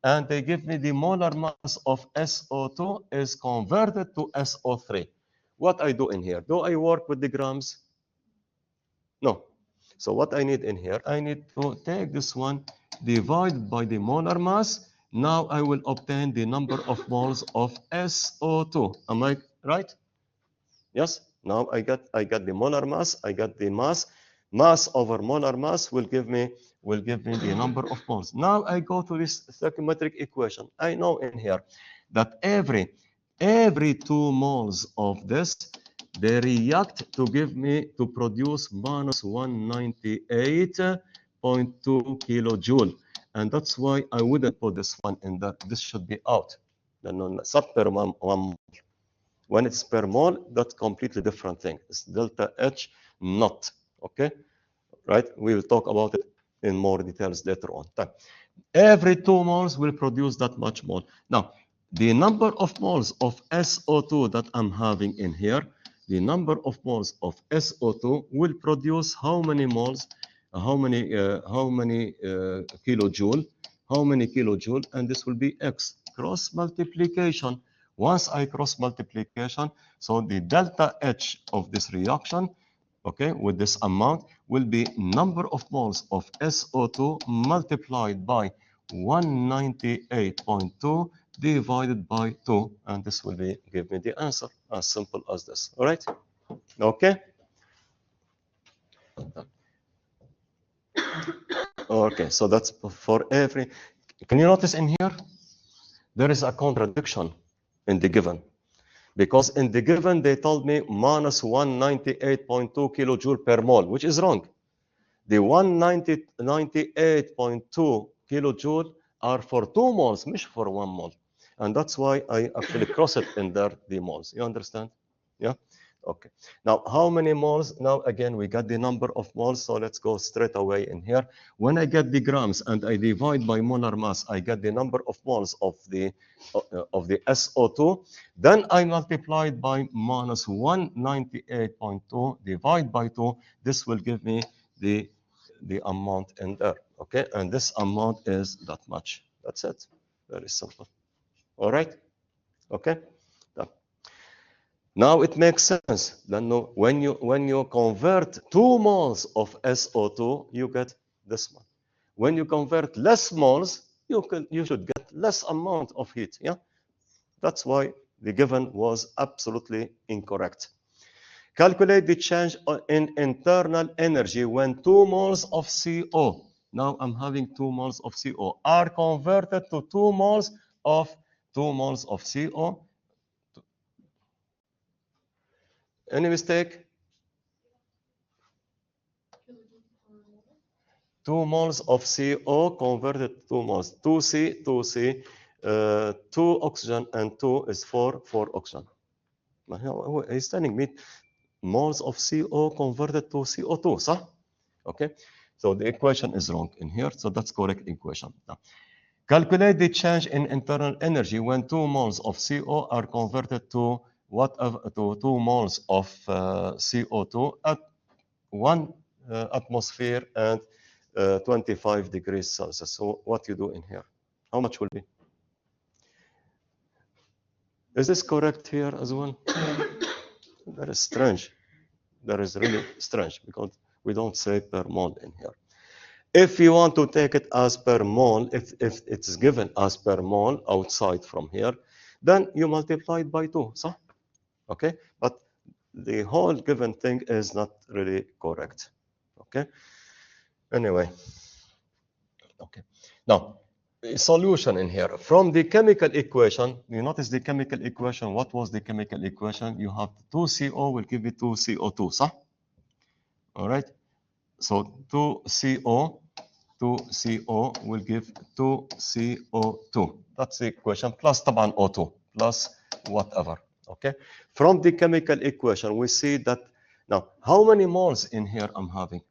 and they give me the molar mass of SO2 is converted to SO3. What I do in here? Do I work with the grams? No. So what I need in here, I need to take this one, divide by the molar mass. Now I will obtain the number of moles of SO2. Am I right? Yes. Now I got the molar mass. I got the mass. Mass over molar mass will give me the number of moles. Now I go to this stoichiometric equation. I know in here that every 2 moles of this, they react to give me to produce minus 198.2 kilojoule. And that's why I wouldn't put this one in there. This should be out. No, it's not per 1 mole. When it's per mole, that's completely different thing. It's delta H not. Okay, right? We will talk about it in more details later on. Every 2 moles will produce that much mole. Now, the number of moles of SO2 that I'm having in here, the number of moles of SO2 will produce how many moles, how many kilojoule, and this will be X, cross multiplication. Once I cross multiplication, so the delta H of this reaction, okay, with this amount will be number of moles of SO2 multiplied by 198.2 divided by 2, and this will give me the answer, as simple as this. All right? Okay? Okay, so that's for every. Can you notice in here? There is a contradiction in the given. Because in the given, they told me minus 198.2 kilojoule per mole, which is wrong. The 198.2 kilojoule are for 2 moles, not for 1 mole. And that's why I actually cross it in there, the moles. You understand? Yeah? Okay. Now, how many moles? Now, again, we got the number of moles, so let's go straight away in here. When I get the grams and I divide by molar mass, I get the number of moles of the SO2. Then I multiply it by minus 198.2, divide by 2. This will give me the amount in there, okay? And this amount is that much. That's it. Very simple. All right? Okay? Done. Now it makes sense. Then when you convert 2 moles of SO2, you get this one. When you convert less moles, you should get less amount of heat. Yeah, that's why the given was absolutely incorrect. Calculate the change in internal energy when 2 moles of CO. Now I'm having 2 moles of CO are converted to 2 moles of CO. Any mistake? 2 moles of CO converted to 2 moles. 2C, 2C, 2 oxygen and 2 is 4 oxygen. He's telling me moles of CO converted to CO2, صح? Okay, so the equation is wrong in here, so that's correct equation. Now, calculate the change in internal energy when 2 moles of CO are converted to 2 moles of CO2 at 1 atmosphere and 25 degrees Celsius. So what you do in here? How much will be? Is this correct here as well? That is strange. That is really strange because we don't say per mole in here. If you want to take it as per mole, if it's given as per mole outside from here, then you multiply it by 2, so? Okay? But the whole given thing is not really correct. Okay? Anyway. Okay. Now, a solution in here. From the chemical equation, you notice the chemical equation. What was the chemical equation? You have 2CO will give you 2CO2, so? All right? So 2CO will give 2CO2. That's the equation, plus طبعا O2, plus whatever, okay? From the chemical equation, we see that, now, how many moles in here I'm having?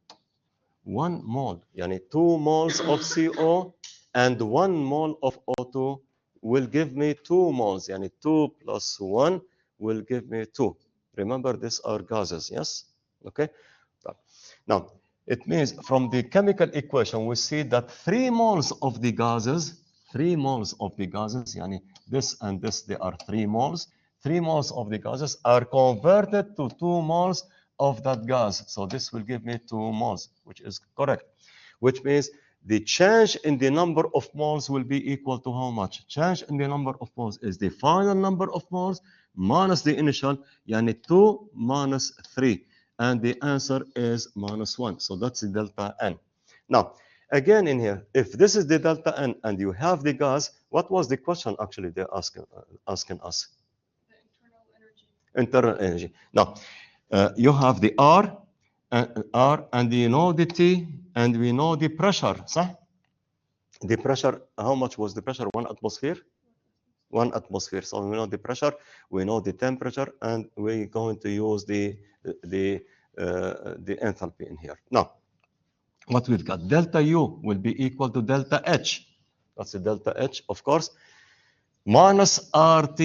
1 mole, yani 2 moles of CO and 1 mole of O2 will give me 2 moles, yani 2 plus 1 will give me 2. Remember, these are gases, yes? Okay? Now, it means from the chemical equation, we see that 3 moles of the gases, yani this and this, they are 3 moles. 3 moles of the gases are converted to 2 moles of that gas. So this will give me 2 moles, which is correct. Which means the change in the number of moles will be equal to how much? Change in the number of moles is the final number of moles minus the initial, yani 2 minus 3. And the answer is minus 1. So that's the delta N. Now, again in here, if this is the delta N and you have the gas, what was the question actually they're asking us? The internal energy. Internal energy. Now, you have the R, and you know the T, and we know the pressure, صح? The pressure, how much was the pressure? 1 atmosphere? 1 atmosphere. So we know the pressure, we know the temperature, and we're going to use the enthalpy in here. Now, what we've got, delta U will be equal to delta H. That's the delta H, of course, minus RT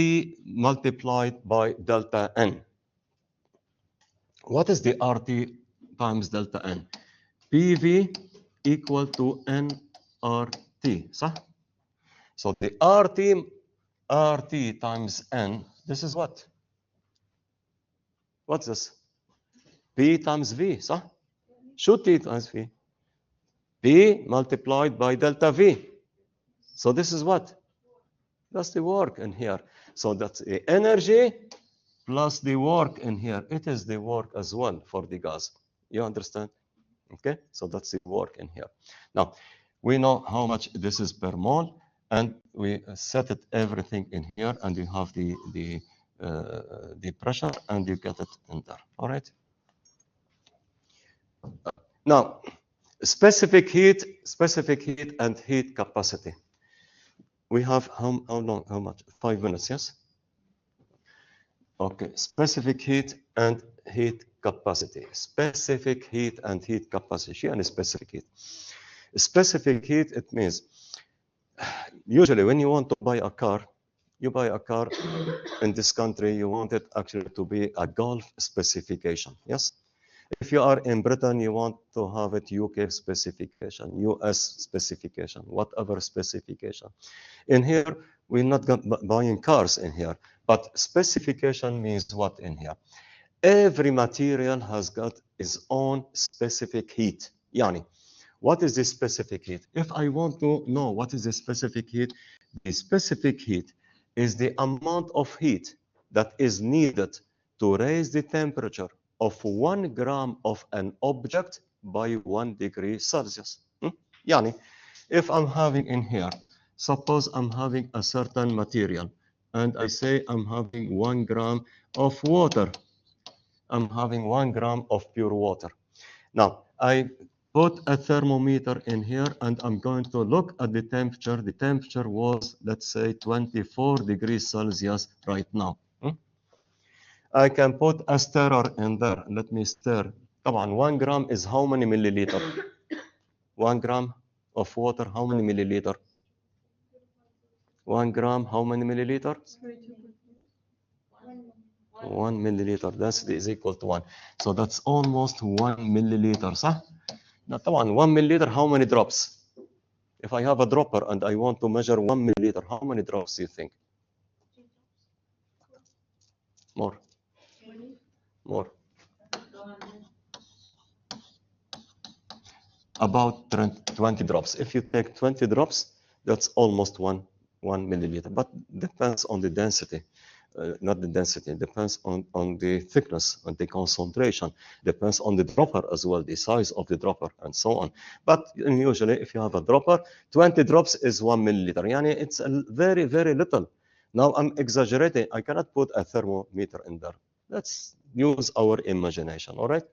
multiplied by delta N. What is the RT times delta N? PV equal to nRT, صح? So the RT times N, this is what? What's this? P times V, صح? Should T times V. P multiplied by delta V. So this is what? That's the work in here. So that's the energy plus the work in here. It is the work as well for the gas. You understand? Okay, so that's the work in here. Now, we know how much this is per mole, and we set it everything in here, and you have the pressure, and you get it in there. All right. Now, specific heat and heat capacity. We have how long? How much? 5 minutes, yes. Okay, specific heat and heat capacity. Specific heat and heat capacity. And specific heat. Specific heat, it means usually when you want to buy a car, you buy a car in this country, you want it actually to be a Gulf specification. Yes? If you are in Britain, you want to have it UK specification, US specification, whatever specification. In here, we're not buying cars in here, but specification means what in here? Every material has got its own specific heat. Yani, what is the specific heat? If I want to know what is the specific heat, the specific heat is the amount of heat that is needed to raise the temperature of 1 gram of an object by 1 degree Celsius. Yani, if I'm having in here, suppose I'm having a certain material, and I say I'm having 1 gram of water. I'm having 1 gram of pure water. Now, I put a thermometer in here, and I'm going to look at the temperature. The temperature was, let's say, 24 degrees Celsius right now. I can put a stirrer in there. Let me stir. Come on, 1 gram is how many milliliter? 1 gram of water, how many milliliter? 1 gram, how many milliliter? 1 milliliter. Density is equal to 1. So that's almost 1 milliliter. صح? Now, come on, 1 milliliter, how many drops? If I have a dropper and I want to measure 1 milliliter, how many drops do you think? More. More. About 20 drops. If you take 20 drops, that's almost 1 milliliter. But depends on the density. Not the density, it depends on the thickness and the concentration, depends on the dropper as well, the size of the dropper and so on. But usually if you have a dropper, 20 drops is 1 milliliter. Yani it's very, very little. Now I'm exaggerating. I cannot put a thermometer in there. Let's use our imagination, all right?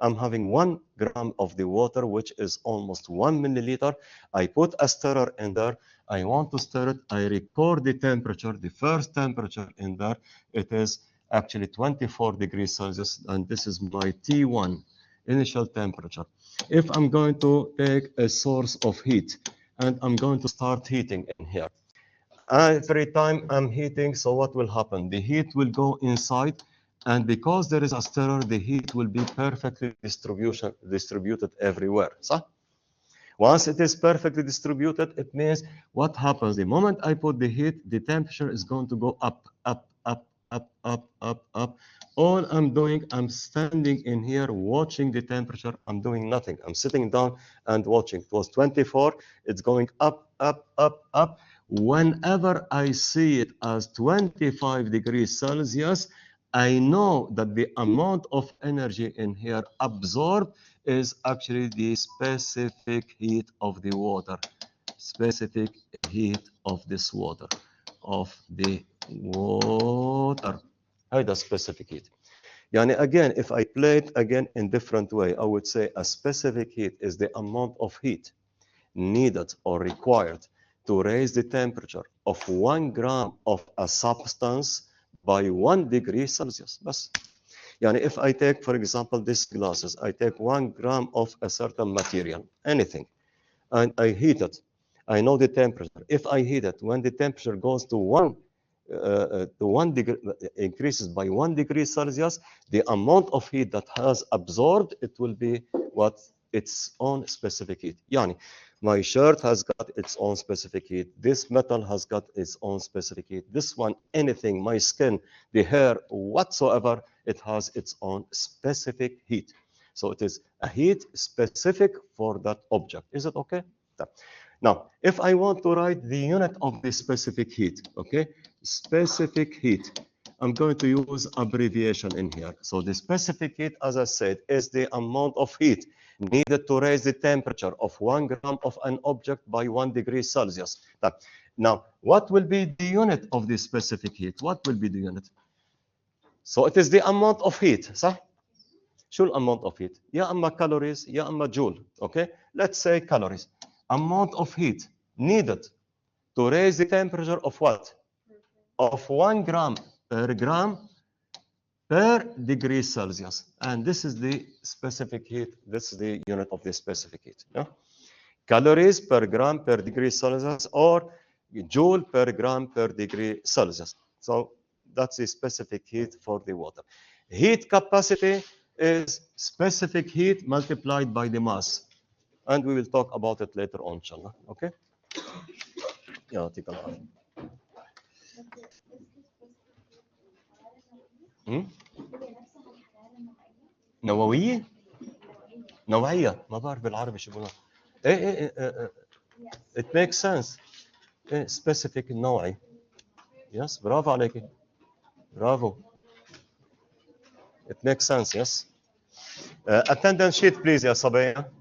I'm having 1 gram of the water, which is almost 1 milliliter. I put a stirrer in there. I want to stir it. I record the temperature, the first temperature in there. It is actually 24 degrees Celsius, and this is my T1, initial temperature. If I'm going to take a source of heat, and I'm going to start heating in here. Every time I'm heating, so what will happen? The heat will go inside, and because there is a stirrer, the heat will be perfectly distributed everywhere. So, once it is perfectly distributed, it means what happens? The moment I put the heat, the temperature is going to go up, up, up, up, up, up, up. All I'm doing, I'm standing in here watching the temperature. I'm doing nothing. I'm sitting down and watching. It was 24. It's going up, up, up, up. Whenever I see it as 25 degrees Celsius, I know that the amount of energy in here absorbed is actually the specific heat of the water. Specific heat of this water. Of the water. هيدا specific heat. يعني again, if I play it again in different way, I would say a specific heat is the amount of heat needed or required to raise the temperature of 1 gram of a substance by 1 degree Celsius. بس. يعني if I take, for example, these glasses, I take 1 gram of a certain material, anything, and I heat it. I know the temperature. If I heat it, when the temperature goes to 1 degree, increases by 1 degree Celsius, the amount of heat that has absorbed, it will be what its own specific heat. يعني my shirt has got its own specific heat. This metal has got its own specific heat. This one, anything, my skin, the hair, whatsoever, it has its own specific heat. So it is a heat specific for that object. Is it okay? Now, if I want to write the unit of the specific heat, okay, specific heat, I'm going to use abbreviation in here. So the specific heat, as I said, is the amount of heat needed to raise the temperature of 1 gram of an object by 1 degree Celsius. Now, what will be the unit of the specific heat? What will be the unit? So it is the amount of heat, صح? شو الامount of heat؟ يا اما calories يا اما joule. Okay, let's say calories. Amount of heat needed to raise the temperature of what? Of 1 gram per gram per degree Celsius. And this is the specific heat. This is the unit of the specific heat. Yeah? Calories per gram per degree Celsius or joule per gram per degree Celsius. So that's the specific heat for the water. Heat capacity is specific heat multiplied by the mass. And we will talk about it later on, inshallah. Okay? يعطيك العافية. نووية؟ نوعية ما بعرف بالعربي شو بقولها. ايه it makes sense. ايه specific نوعي. Yes, برافو عليكي. برافو. It makes sense, yes. Attendance sheet please يا صبية.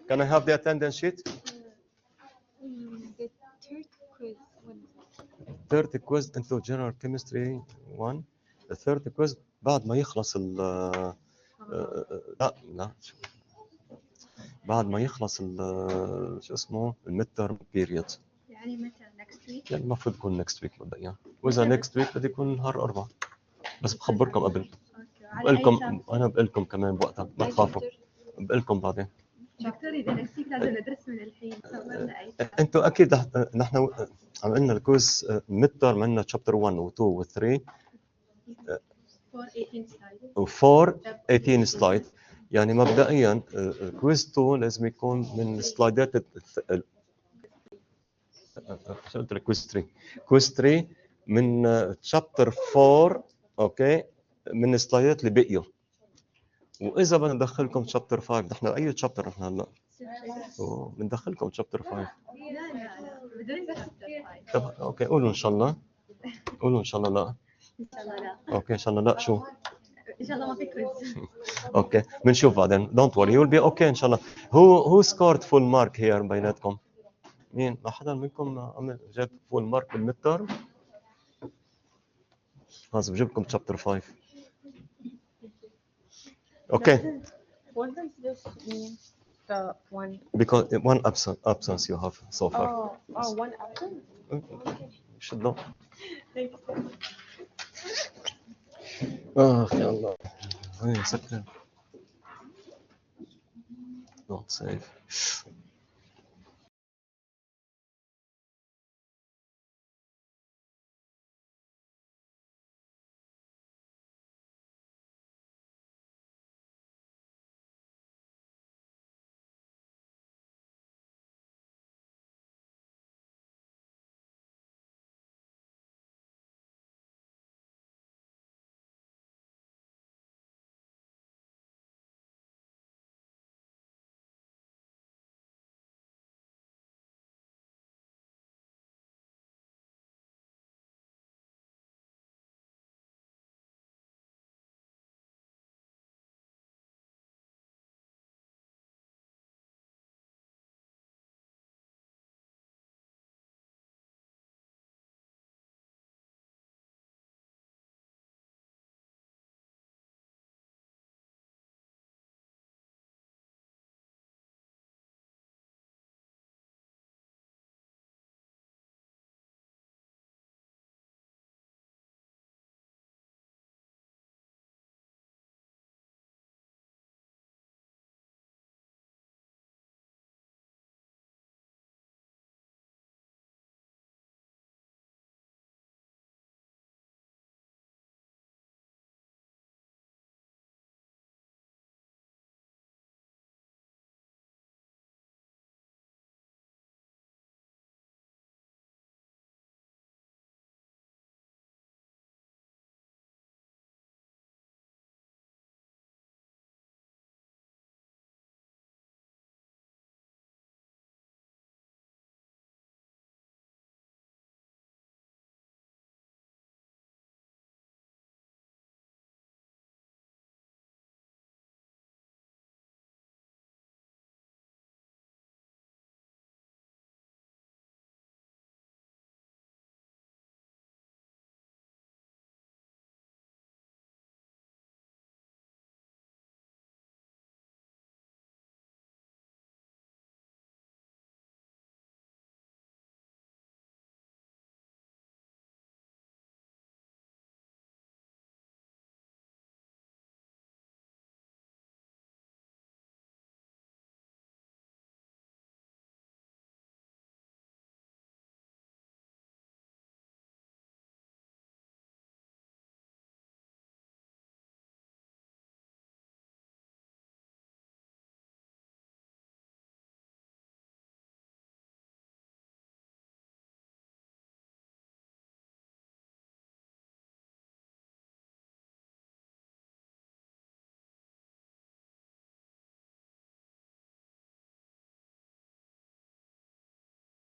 Can I have the attendance sheet? The third quiz. Third quiz into general chemistry 1. The third quiz بعد ما يخلص ال لا بعد ما يخلص شو اسمه الميد ترم بيريود. يعني متى next week؟ يعني المفروض يكون next week مبدئيا. واذا next week بده يكون نهار 4. بس بخبركم قبل. بقلكم انا بقلكم كمان بوقتها ما تخافوا. بقلكم بعدين. دكتور اذا next week لازم ندرس من الحين. انتوا اكيد نحن عملنا الكويز ميد ترم عندنا شابتر 1 و 2 و 3 و 4 18 سلايد. يعني مبدئيا كويز 2 لازم يكون من سلايدات شو قلت لك كويز 3 كويز 3 من شابتر 4 اوكي من السلايدات اللي بقيوا. واذا بدنا ندخلكم شابتر 5 نحن اي شابتر نحن هلا بندخلكم شابتر 5. لا بدون بس طب اوكي قولوا ان شاء الله. قولوا ان شاء الله لا. ان شاء الله لا. اوكي ان شاء الله لا شو ان شاء الله ما في كويز. اوكي بنشوف بعدين. Don't worry you'll be okay ان شاء الله. Who scored full mark here بيناتكم؟ مين؟ ما حدا منكم عمل جاب فول مارك بالميد ترم؟ خلاص بجيبكم شابتر 5. اوكي. What does this mean? The one. Because one absence you have so far. One absent? You should know. Thanks. يا الله. هاي سكر. Don't save.